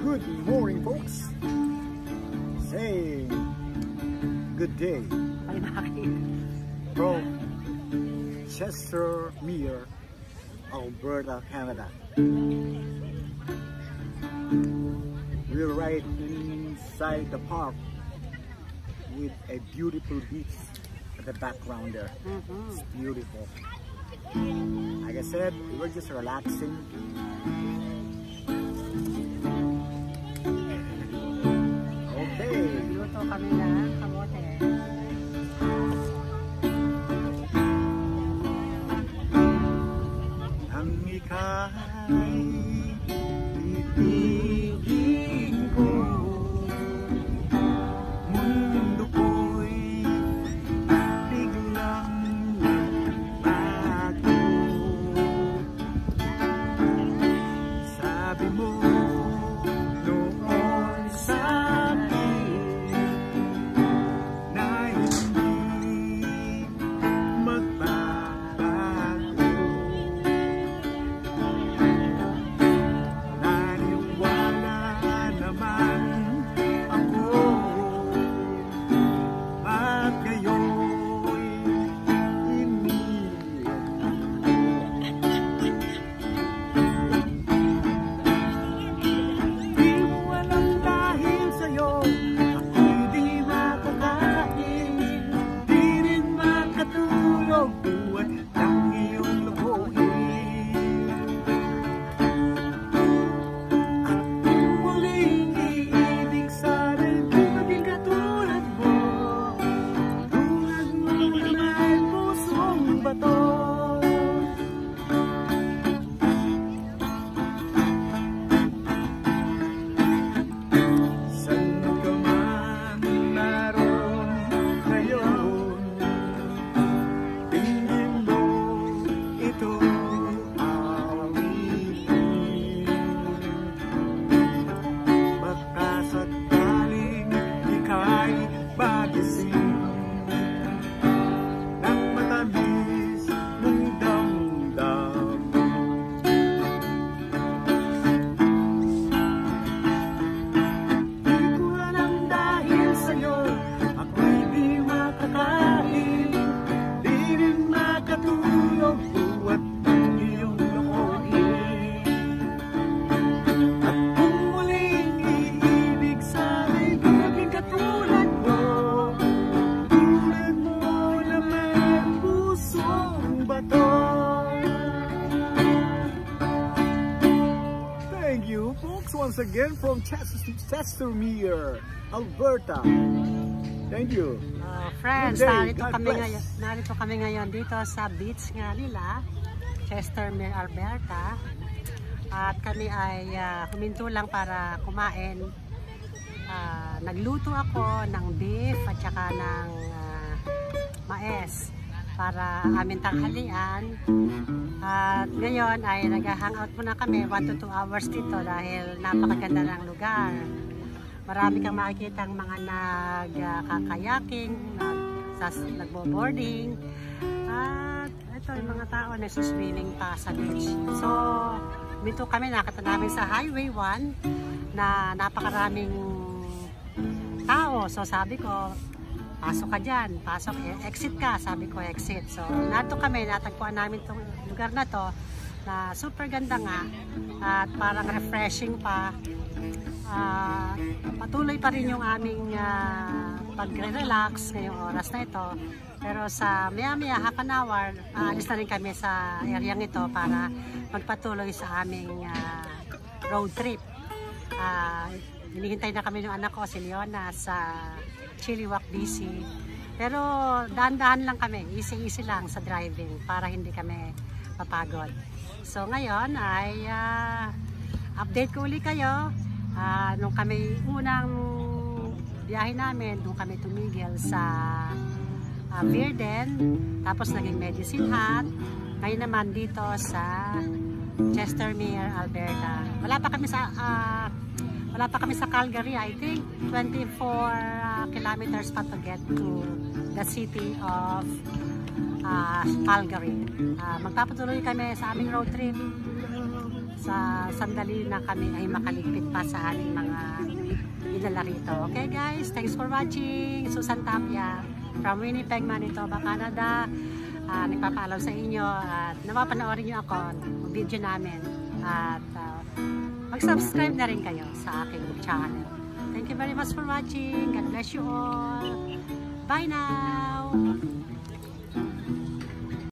Good morning, folks. Say good day from Chestermere, Alberta, Canada. We're right inside the park with a beautiful beach at the background there. It's beautiful. Like I said, we're just relaxing. Okay. Luto kami ng kamote. Ang ika'y ibigin ko, mundo ko'y biglang nagbago. Sabi mo noon sa akin na hindi magbabago. Naniwala naman ako at ngayon di mo alam dahil sa'yo ako'y di makakain, di rin makatulog buwan ng iyong lokohin. At kung muling iibig sana'y maging katulad mo, tulad mo naman pusong bato. Saan ka man naroon ngayon, tingin mo ito awitin. Baka sakaling ika'y magising ng matamis mong damdamin. Di ko alam dahil sa'yo ako'y di makakain, di rin makatulog buwan ng iyong lokohin. At kung muling iibig sana'y maging katulad mo, tulad mo naman pusong bato. Thank you, folks, once again from Chestermere, Alberta. Thank you. Friends, Good day. narito God kami bless. ngayon, dito sa beach nga nila, Chestermere, Alberta. At kami ay huminto lang para kumain. Nagluto ako ng beef at saka ng mais para aming tanghalian. At ngayon ay nag-hangout muna kami 1 to 2 hours dito dahil napakaganda ng lugar. Marami kang makikita ang mga nagkakayaking, nagbo-boarding, at ito yung mga tao nagsuswimming pa sa beach. So, minto kami, nakita namin sa Highway 1 na napakaraming tao. So, sabi ko, pasok ka dyan, pasok, exit ka, sabi ko exit. So, nato kami, natagpuan namin itong lugar na to na super ganda nga at parang refreshing pa. Patuloy pa rin yung aming pagre-relax ngayong oras na ito. Pero sa maya-maya, half an hour, aalis na rin kami sa area ito para magpatuloy sa aming road trip. Hinihintay na kami ng anak ko, si Leona, sa Chilliwack, BC. Pero dahan-dahan lang kami, easy-easy lang sa driving para hindi kami mapagod. So ngayon ay update ko uli kayo. Nung kami unang biyahe namin, nung kami tumigil sa Virden, tapos naging Medicine Hat. Ngayon naman dito sa Chestermere, Alberta. Wala pa kami sa Calgary. I think 24 kilometers pa to get to the city of Calgary. Magpapatuloy kami sa aming road trip sa sandali na kami ay makaligpit pa sa aming mga dinala rito. Okay guys, thanks for watching. Susan Tapia from Winnipeg, Manitoba, Canada. Nagpapaalam sa inyo at napapanoorin nyo ako ng video namin at mag-subscribe na rin kayo sa aking channel. Thank you very much for watching. God bless you all. Bye now!